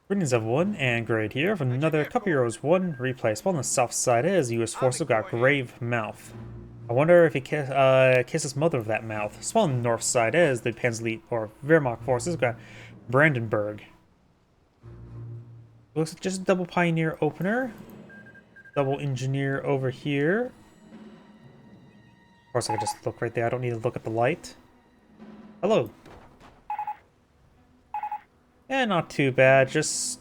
Greetings everyone, and Grade here with another Couple Heroes 1 replay. Spawn on the south side is US forces got Gravemouth. I wonder if he kisses mother of that mouth. Spawn on the north side is the Panzer or Wehrmacht forces got Brandenburg. Looks like just a double pioneer opener. Double engineer over here. Of course I can just look right there, I don't need to look at the light. Hello. Yeah, not too bad, just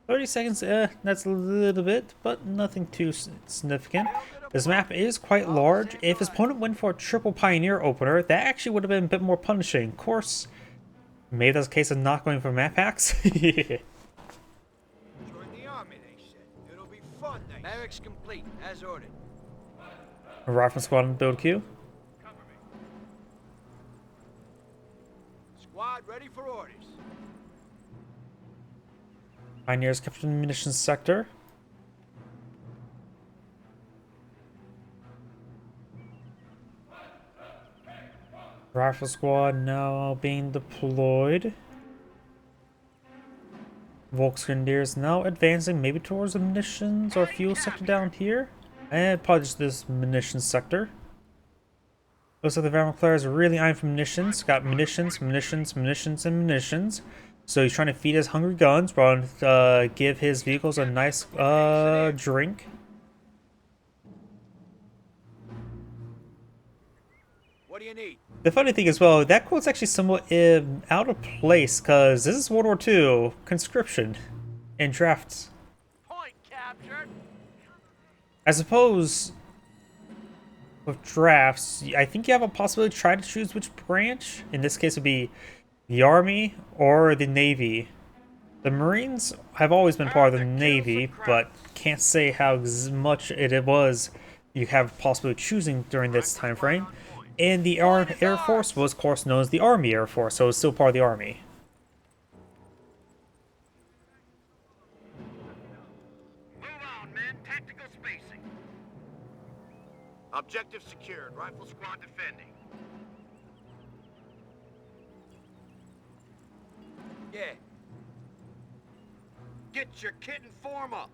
30 seconds, that's a little bit, but nothing too significant. This map is quite large. If his opponent went for a triple pioneer opener, that actually would have been a bit more punishing. Of course, maybe that's a case of not going for map hacks. Join the army, they said. It'll be fun, they Barracks complete, as ordered. Rifle squad in build queue. Squad ready for orders. Pioneers captured the munitions sector. Rifle squad now being deployed. Volksgrenadiers now advancing maybe towards the munitions or fuel sector down here. And probably just this munitions sector. Looks like the Wehrmacht player is really eyeing for munitions. Got munitions, munitions, munitions, and munitions. So he's trying to feed his hungry guns while give his vehicles a nice drink. What do you need? The funny thing as well, that quote's actually somewhat out of place because this is World War II, conscription, and drafts. Point captured. I suppose with drafts, I think you have a possibility to try to choose which branch. In this case, it would be the Army or the Navy. The Marines have always been part of the Navy, but can't say how much it was you have possibility choosing during this time frame. And the Air Force was, of course, known as the Army Air Force, so it's still part of the Army. Move on, men. Tactical spacing. Objective secured. Rifle squad defending. Yeah. Get your kit and form up.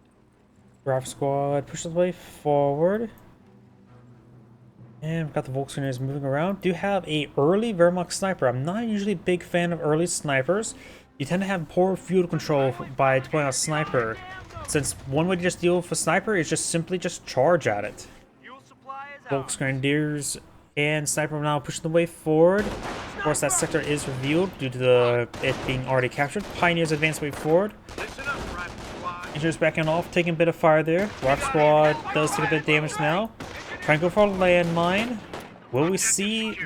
Rifle squad pushes the way forward. And we've got the Volksgrenadiers moving around. Do have a early Wehrmacht sniper. I'm not usually a big fan of early snipers. You tend to have poor field control by deploying a sniper, since one way to just deal with a sniper is just simply just charge at it. Volksgrenadiers and sniper now pushing the way forward. Of course, that sector is revealed due to it being already captured. Pioneers advance way forward. Engineers backing off, taking a bit of fire there. Rifle squad does take a bit of damage now. Trying to go for a landmine. Will we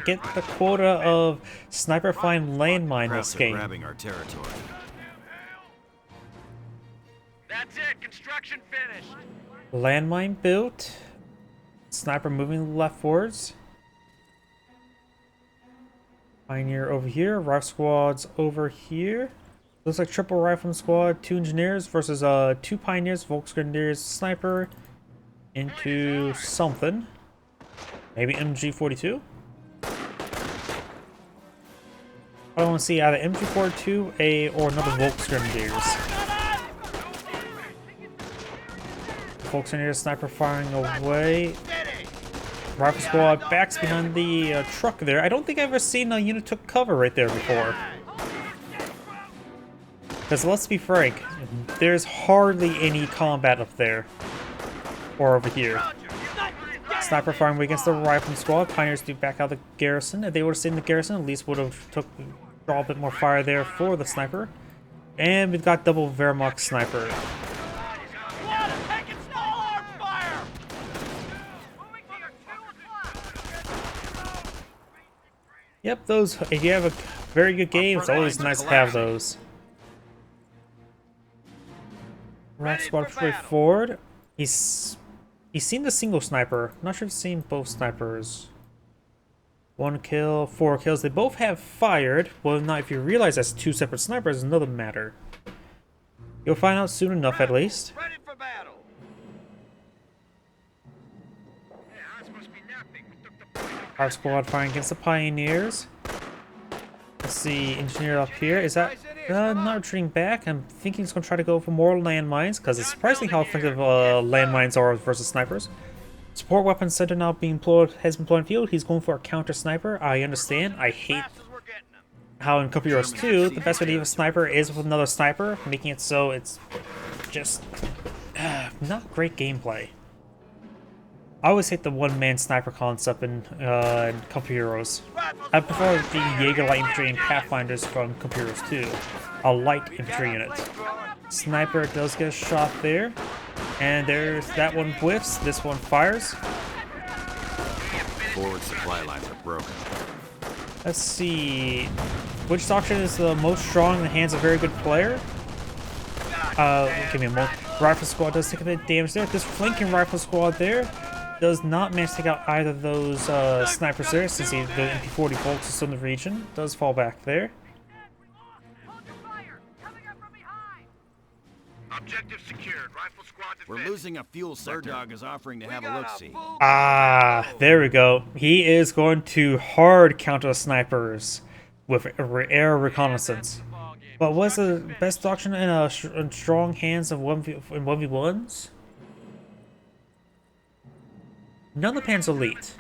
get the quota of sniper flying landmine this game? Grabbing our territory. That's it. Construction finished. Landmine built. Sniper moving leftwards. Pioneer over here. Rifle squads over here. Looks like triple rifleman squad, 2 engineers versus 2 pioneers, Volksgrenadiers, sniper into something. Maybe MG42. I want to see either MG42 or another Volksgrenadiers. Volksgrenadiers sniper firing away. Rifle squad backs behind the truck there. I don't think I've ever seen a unit took cover right there before. Because let's be frank, there's hardly any combat up there. Or over here. Sniper firing against the rifle squad. Pioneers do back out the garrison. If they would have stayed in the garrison, at least would have draw a bit more fire there for the sniper. And we've got double Wehrmacht sniper. Yep, those, if you have a very good game, it's always nice to have those. Rifle squad straight forward. He's seen the single sniper. Not sure if he's seen both snipers. 1 kill, 4 kills. They both have fired. Well, not if you realize that's 2 separate snipers is another matter. You'll find out soon enough, at least. Ready for battle. Rifle squad firing against the pioneers. Let's see, engineer up here. Is that Not retreating back. I'm thinking he's going to try to go for more landmines, because it's surprising how effective landmines are versus snipers. Support weapon center now being employed, has been employed in field. He's going for a counter sniper. I understand. I hate how in Company Heroes 2, the best way to use a sniper is with another sniper, making it so it's just not great gameplay. I always hate the one-man sniper concept in Company Heroes. I prefer the Jaeger light infantry and Pathfinders from Company Heroes 2. A light infantry unit. Sniper does get a shot there. And there's that one whiffs, this one fires. Forward supply lines are broken. Let's see. Which doctrine is the most strong in the hands of a very good player? Give me a moment. Rifle squad does take a bit of damage there. This flanking rifle squad there does not manage to take out either of those snipers there, since the MP40 Volks is still in the region. Does fall back there. Objective secured. Rifle squad defended. We're losing a fuel sector. Dog is offering to have a look-see. Ah, there we go. He is going to hard counter snipers with air reconnaissance. But what's the best doctrine in strong hands of 1v1s? None of the Pan's elite.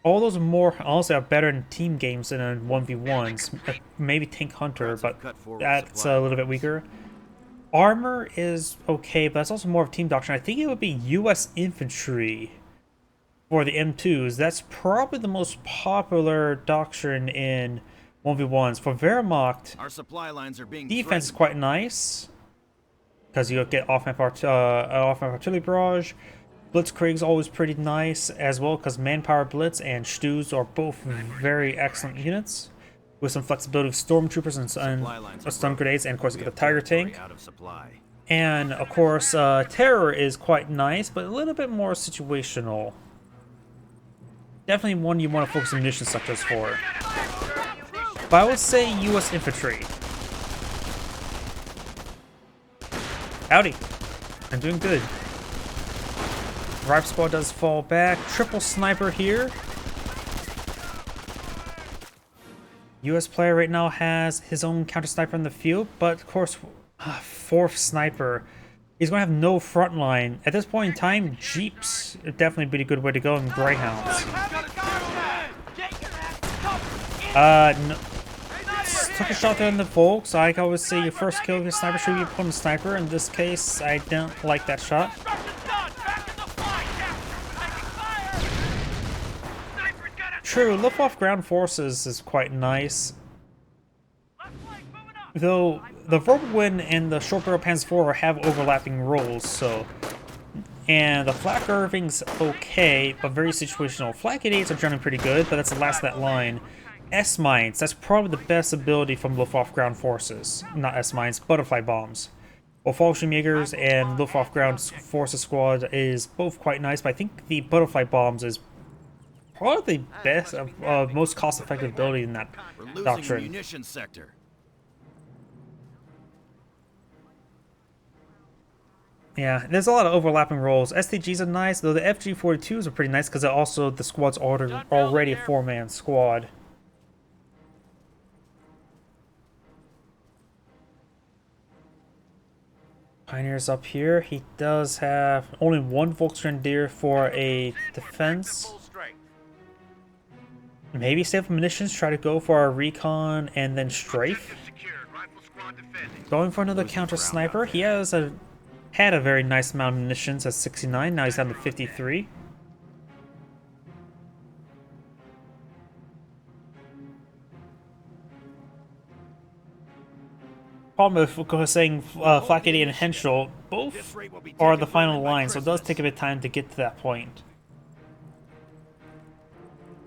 All those are more, honestly, are better in team games than in 1v1s. Maybe Tank Hunter, but that's a little bit weaker. Armor is okay, but that's also more of a team doctrine. I think it would be US infantry for the M2s. That's probably the most popular doctrine in 1v1s. For Wehrmacht, our supply lines are being defense is quite nice, because you get off-map artillery barrage. Blitzkrieg's always pretty nice as well, because Manpower Blitz and Stu's are both very excellent units, with some flexibility of stormtroopers and stun grenades, and of course you get the Tiger tank. And of course, Terror is quite nice, but a little bit more situational. Definitely one you want to focus on munition sectors for. But I would say US infantry. Howdy. I'm doing good. Ripe squad does fall back. Triple sniper here. US player right now has his own counter sniper in the field, but of course, fourth sniper. He's going to have no front line. At this point in time, Jeeps would definitely be a good way to go, and Greyhounds. No. Took a shot there in the Volks. I always say your first kill of your sniper should be upon the sniper. In this case, I don't like that shot. True, Luftwaffe ground forces is quite nice. Though the Whirlwind and the Short Barrel Panzer IV have overlapping roles, so. And the Flak Irving's okay, but very situational. Flak 88s are generally pretty good, but that's the last of that line. S-Mines, that's probably the best ability from Luftwaffe ground forces. Not S-Mines, Butterfly Bombs. Well, Fallschirmjägers and Luftwaffe ground forces squad is both quite nice, but I think the Butterfly Bombs is probably the best, most cost-effective ability in that doctrine. Munition sector. Yeah, there's a lot of overlapping roles. STGs are nice, though the FG-42s are pretty nice because also the squad's already a four-man squad. Pioneer's up here. He does have only one Volksgrenadier for a defense. Maybe save munitions, try to go for a recon and then strafe. Going for another counter sniper. He has had a very nice amount of munitions at 69. Now he's down to 53. Problem with saying Flak 88 and Henschel, both are the final line, so it does take a bit of time to get to that point.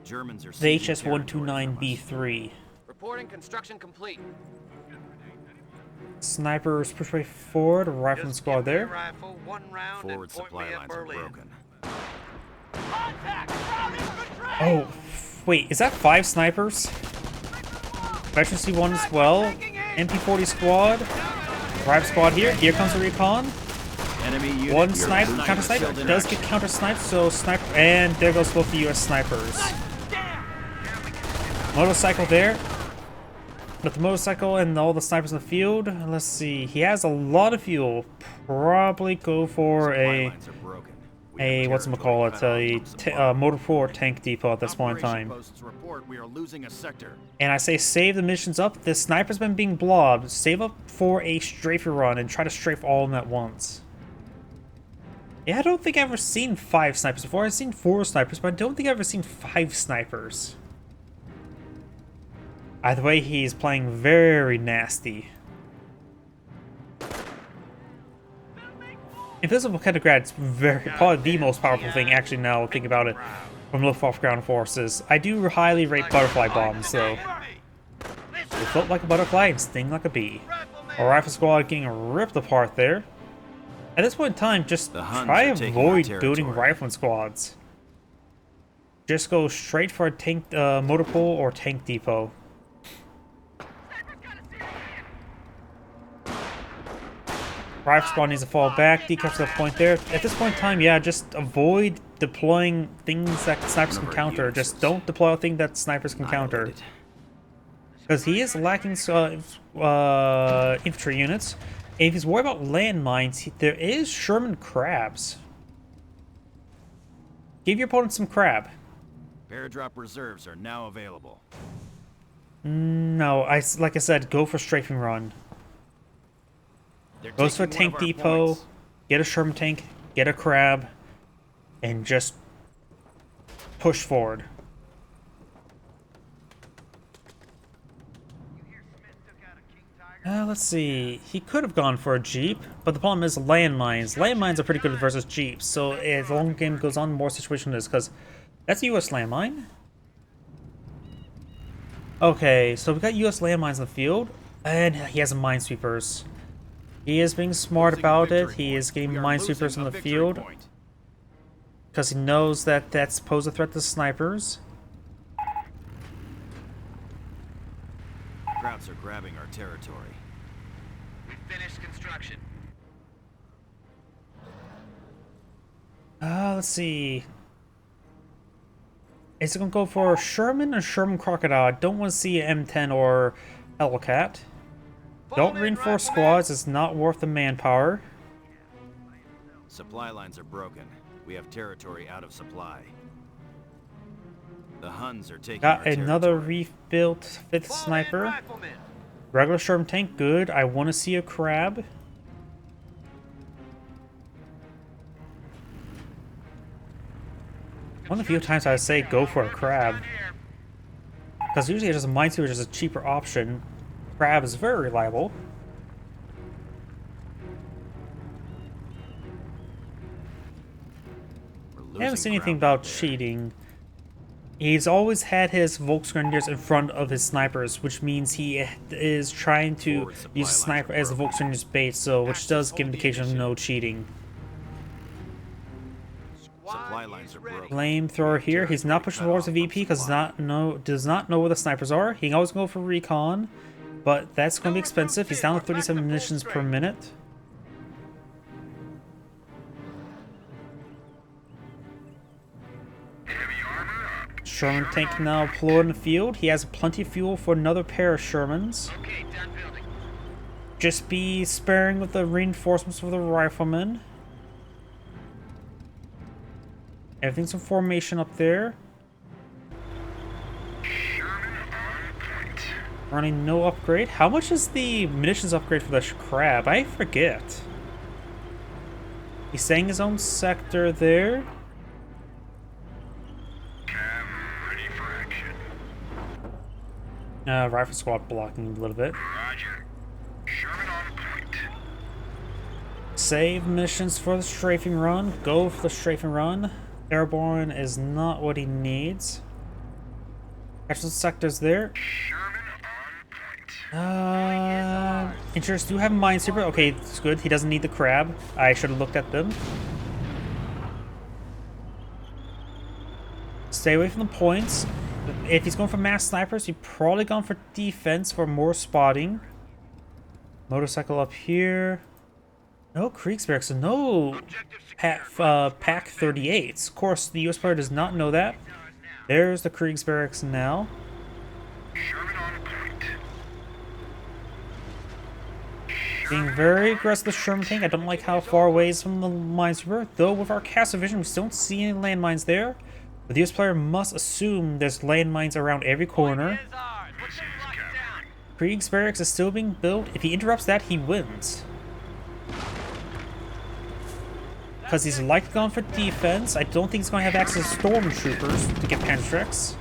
The HS-129B3. Reporting construction complete. Snipers push way forward, rifleman squad there. Forward supply lines are broken. Oh, wait, is that 5 snipers? Veteran C1 as well. MP40 squad. Rive squad here. Here comes the recon. One sniper, counter sniper. Does get counter sniped, so sniper. And there goes both the US snipers. Motorcycle there. With the motorcycle and all the snipers in the field, let's see. He has a lot of fuel. Probably go for a whatchamacallit, a motor pool or tank depot at this point in time. We are losing a sector. And I say save the missions up. The sniper's been being blobbed. Save up for a strafing run and try to strafe all of them at once. Yeah, I don't think I've ever seen 5 snipers before. I've seen 4 snipers, but I don't think I've ever seen 5 snipers. Either way, he's playing very nasty. Invisible Ketograd is probably the most powerful thing, actually, now think about it, from Luftwaffe ground forces. I do highly rate butterfly bombs, though. They float like a butterfly and sting like a bee. Our rifle squad getting ripped apart there. At this point in time, just try to avoid building rifleman squads. Just go straight for a tank, motor pool or tank depot. Rifle squad needs to fall back, decap to the point there. At this point in time, yeah, just avoid deploying things that snipers can counter. Just don't deploy a thing that snipers can counter. Because he is lacking infantry units. And if he's worried about landmines, there is Sherman crabs. Give your opponent some crab. Airdrop reserves are now available. No, like I said, go for strafing run. Goes for a tank depot, get a Sherman tank, get a crab, and just push forward. Let's see. He could have gone for a Jeep, but the problem is landmines. Landmines are pretty good versus Jeeps, so as the long game goes on, more situation is because that's a US landmine. Okay, so we got US landmines in the field, and he has minesweepers. He is being smart about it. He is getting minesweepers in the field because he knows that that's pose a threat to snipers. Krauts are grabbing our territory. We finished construction. Let's see. Is it gonna go for Sherman or Sherman Crocodile? I don't want to see M10 or Hellcat. Don't reinforce squads, it's not worth the manpower. Supply lines are broken. We have territory out of supply. The Huns are taking Got our another territory. rebuilt 5th sniper. Regular Sherman tank, good. I want to see a crab. One of the few times I would say go for a crab. Because usually just a minesweeper is a cheaper option. Crab is very reliable. I haven't seen anything about cheating. He's always had his Volksgrenadiers in front of his snipers, which means he is trying to use sniper as the Volksgrenadiers bait, so which does give indication of no cheating. Supply lines are broken. Flamethrower here. He's not pushing towards the VP because does not know where the snipers are. He can always go for recon, but that's going to be expensive. He's down to 37 munitions per minute. Sherman tank now deployed in the field. He has plenty of fuel for another pair of Shermans. Okay, done building. Just be sparing with the reinforcements for the riflemen. Everything's in formation up there. Running no upgrade. How much is the munitions upgrade for the crab? I forget. He's saying his own sector there. Rifle squad blocking a little bit. Roger. Sherman on point. Save missions for the strafing run. Go for the strafing run. Airborne is not what he needs. Actual sectors there. Sherman on point. Insurers do have a minesweeper. Okay, it's good. He doesn't need the crab. I should have looked at them. Stay away from the points. If he's going for mass snipers, he's probably gone for defense for more spotting. Motorcycle up here. No Kriegsberg, so no Pack 38s. Of course, the US player does not know that. There's the Kriegsbergs now. Sherman on point. Being very aggressive with the Sherman tank. I don't like how far away it is from the minesweeper. Though with our cast vision, we still don't see any landmines there. But the US player must assume there's landmines around every corner. Krieg's barracks is still being built. If he interrupts that, he wins. Because he's likely going for defense, I don't think he's going to have access to stormtroopers to get Panzertrex.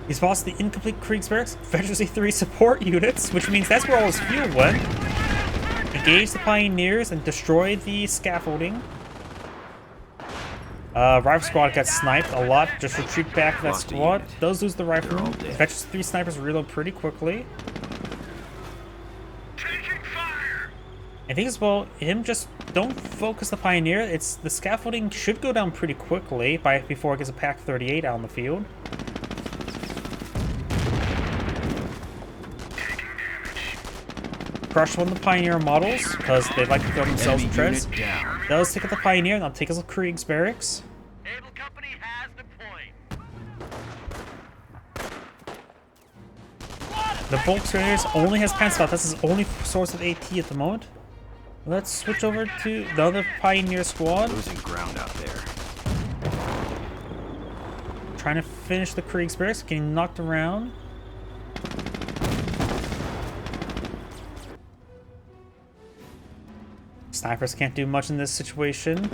He's lost the incomplete Kriegsbarracks, eventually 3 support units, which means that's where all his fuel went. Engage the Pioneers and destroy the scaffolding. Rifle squad got sniped a lot. Just retreat back to that squad. Does lose the rifleman. Eventually 3 snipers reload pretty quickly. I think as well, him just don't focus the Pioneer. It's the scaffolding should go down pretty quickly before it gets a Pack 38 out on the field. Crush one of the Pioneer models, because they like to throw themselves in treads. Does take out the Pioneer, and I'll take out the Krieg's barracks. Able company has the point. The Volkswagen only has Panzerfaust. That's his only source of AT at the moment. Let's switch over to the other Pioneer squad. Losing ground out there. Trying to finish the Krieg's barracks, getting knocked around. Snipers can't do much in this situation.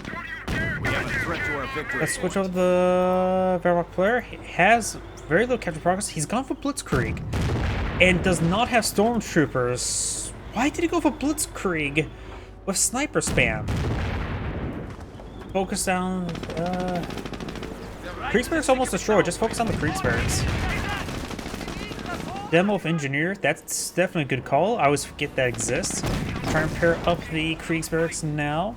We have a threat to our victory. Let's switch over to the Wehrmacht player. He has very little capture progress. He's gone for Blitzkrieg and does not have stormtroopers. Why did he go for Blitzkrieg with sniper spam? Focus down. Kriegsbarracks almost destroyed. Just focus on the Kriegsbarracks. Demo of Engineer. That's definitely a good call. I always forget that exists. Try and pair up the Kriegsbarracks now.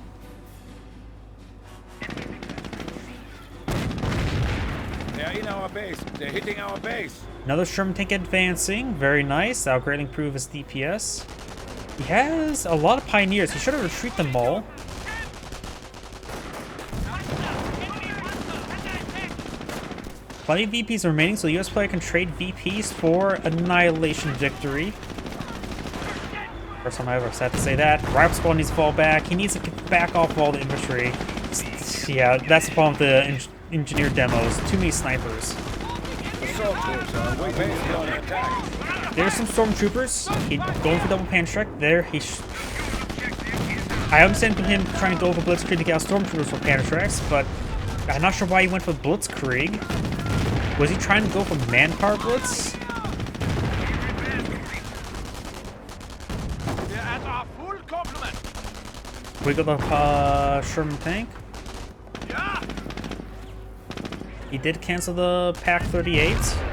They're in our base. They're hitting our base. Another Sherman tank advancing. Very nice. That'll greatly improve his DPS. He has a lot of Pioneers. He should have retreated them all. Plenty of VPs remaining, so the US player can trade VPs for Annihilation victory. First time I ever had to say that. Rifle squad needs to fall back. He needs to get back off all the infantry. Yeah, that's the problem with the engineer demos. Too many snipers. Assault troops are way beyond attack. There's some stormtroopers. He going for double pan strike. There, I understand him trying to go for Blitzkrieg to get out stormtroopers for pan strikes, but I'm not sure why he went for Blitzkrieg. Was he trying to go for manpower blitz? They're at our full complement. We got the Sherman tank. Yeah. He did cancel the Pack 38. Base under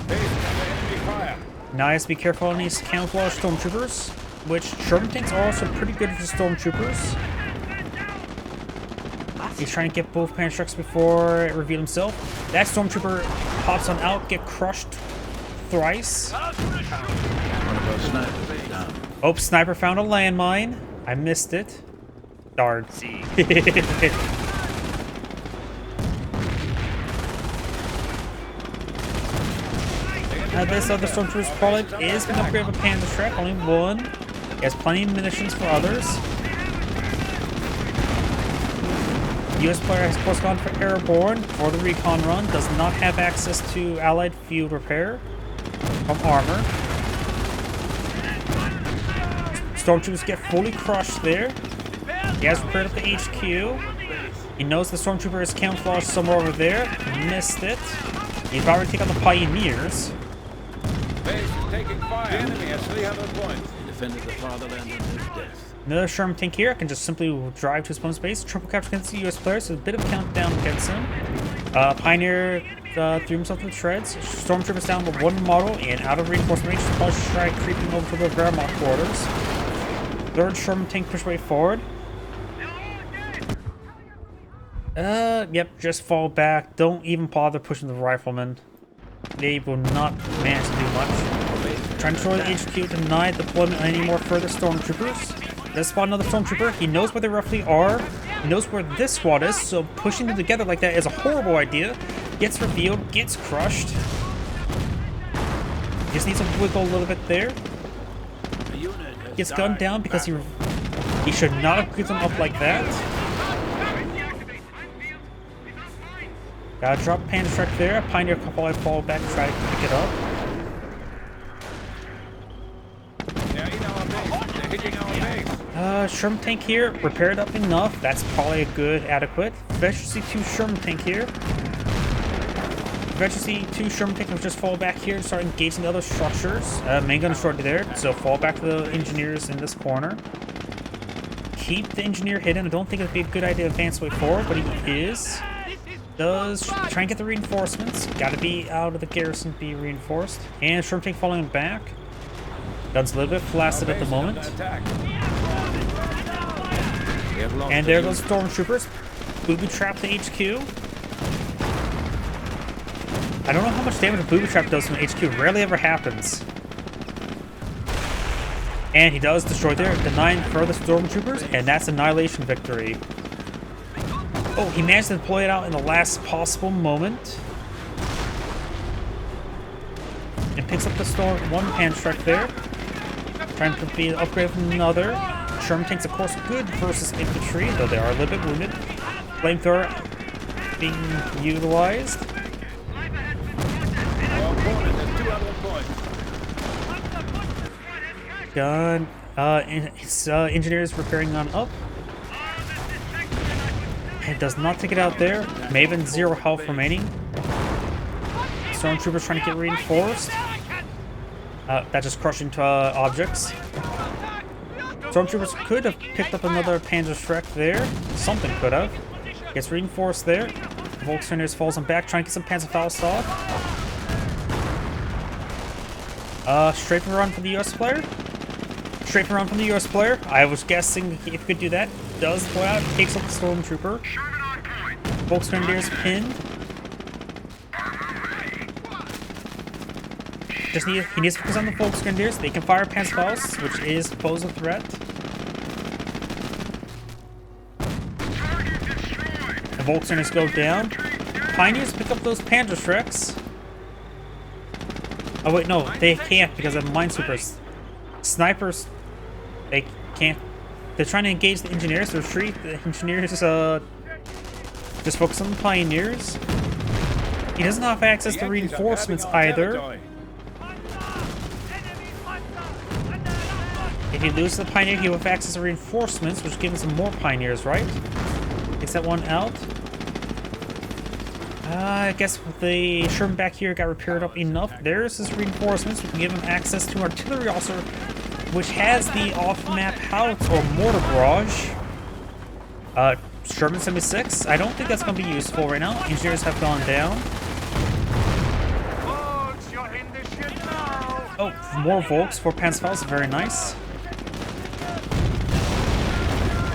enemy fire. Now he has to be careful on these camouflage stormtroopers, which Sherman tanks are also pretty good for stormtroopers. He's trying to get both pan strikes before it revealed himself. That stormtrooper pops on out, get crushed thrice. Oh, sniper found a landmine. I missed it. Darn. Now this other stormtrooper's product is going to upgrade with a Panzer Trek, only one. He has plenty of munitions for others. The US player has of course gone for Airborne for the recon run, does not have access to allied field repair from armor. Stormtroopers get fully crushed there. He has repaired up the HQ. He knows the Stormtrooper is camouflaged somewhere over there. Missed it. He's already taken on the Pioneers. Base is taking fire. The enemy has 300 points. He defended the fatherland in his death. Another Sherman tank here can just simply drive to his opponent's base. Triple capture against the US player, so a bit of a countdown against him. Pioneer threw himself to the treads. Stormtroopers down with one model and out of reinforcement range. Probably should try creeping over to the Wehrmacht quarters. Third Sherman tank push way forward. Yep, just fall back. Don't even bother pushing the riflemen. They will not manage to do much. Trying to destroy the HQ, deny deployment of any more further stormtroopers. Does spawn another stormtrooper. He knows where they roughly are. He knows where this squad is, so pushing them together like that is a horrible idea. Gets revealed, gets crushed. Just needs to wiggle a little bit there. The unit has gets gunned down because he should not have picked them up like that. Gotta drop Panda Shrek there. Pioneer couple I fall back, try to pick it up. They're in our base. They're hitting our base. Sherm tank here, repaired up enough. That's probably a good, adequate. Eventually 2 Sherm tank here. Eventually 2 Sherm tank will just fall back here and start engaging the other structures. Main gun is shortly there, so fall back to the engineers in this corner. Keep the engineer hidden. I don't think it'd be a good idea to advance way forward, but he is. Does try and get the reinforcements. Gotta be out of the garrison to be reinforced. And Sherm tank falling back. Gun's a little bit flaccid at the moment. And there goes stormtroopers. Booby trap the HQ. I don't know how much damage a booby trap does from HQ. Rarely ever happens. And he does destroy there, denying further stormtroopers, and that's annihilation victory. Oh, he managed to deploy it out in the last possible moment. And picks up the storm one Panda Shrek there. Trying to be an upgrade from another. Sherman tanks, of course, good versus infantry, though they are a little bit wounded. Flamethrower being utilized. Gun. His engineers repairing on up. And does not take it out there. Maven, 0 health remaining. Stormtroopers trying to get reinforced. That just crushed into objects. Stormtroopers could have picked up another Panzer Shrek there. Something could have. Gets reinforced there. Volkswagen falls on back, trying to get some Panzerfaust off. Strafing run from the US player. Strafing run from the US player. I was guessing if he could do that. Does go out, takes up the Stormtrooper. Volkswagen pinned. He needs to focus on the Volksgrenadiers. They can fire Panzerfaust, which is pose a threat. The Volksgrenadiers go down. Pioneers pick up those Panzer Shreks. Oh wait, no, they can't because of minesweepers. Snipers, they can't. They're trying to engage the engineers to retreat. The engineers just focus on the Pioneers. He doesn't have access to reinforcements either. If he loses the Pioneer, he will have access to reinforcements, which gives him more Pioneers, right? Takes that one out. I guess the Sherman back here got repaired up enough. There's his reinforcements. We can give him access to artillery officer, which has the off-map howitz or mortar barrage. Sherman 76. I don't think that's going to be useful right now. Engineers have gone down. Oh, more Volks for Panzerfaust. Very nice.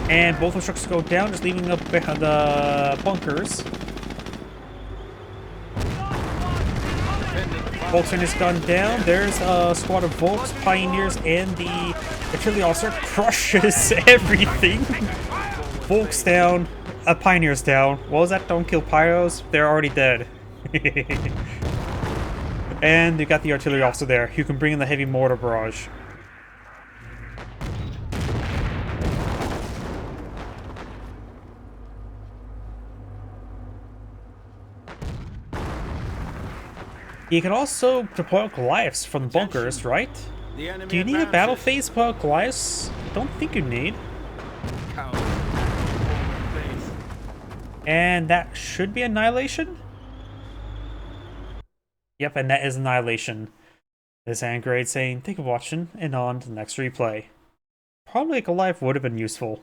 And both the trucks go down, just leaving up the bunkers. Volkswagen has gone down. There's a squad of Volks, Pioneers, and the artillery officer crushes everything. Volks down, Pioneers down. What was that? Don't kill Pyros. They're already dead. And you got the artillery officer there. You can bring in the heavy mortar barrage. You can also deploy Goliaths from the bunkers, right? Do you need a battle phase to deploy Goliaths? I don't think you need. And that should be Annihilation? Yep, and that is Annihilation. This Angrade saying, thank you for watching, and on to the next replay. Probably a Goliath would have been useful.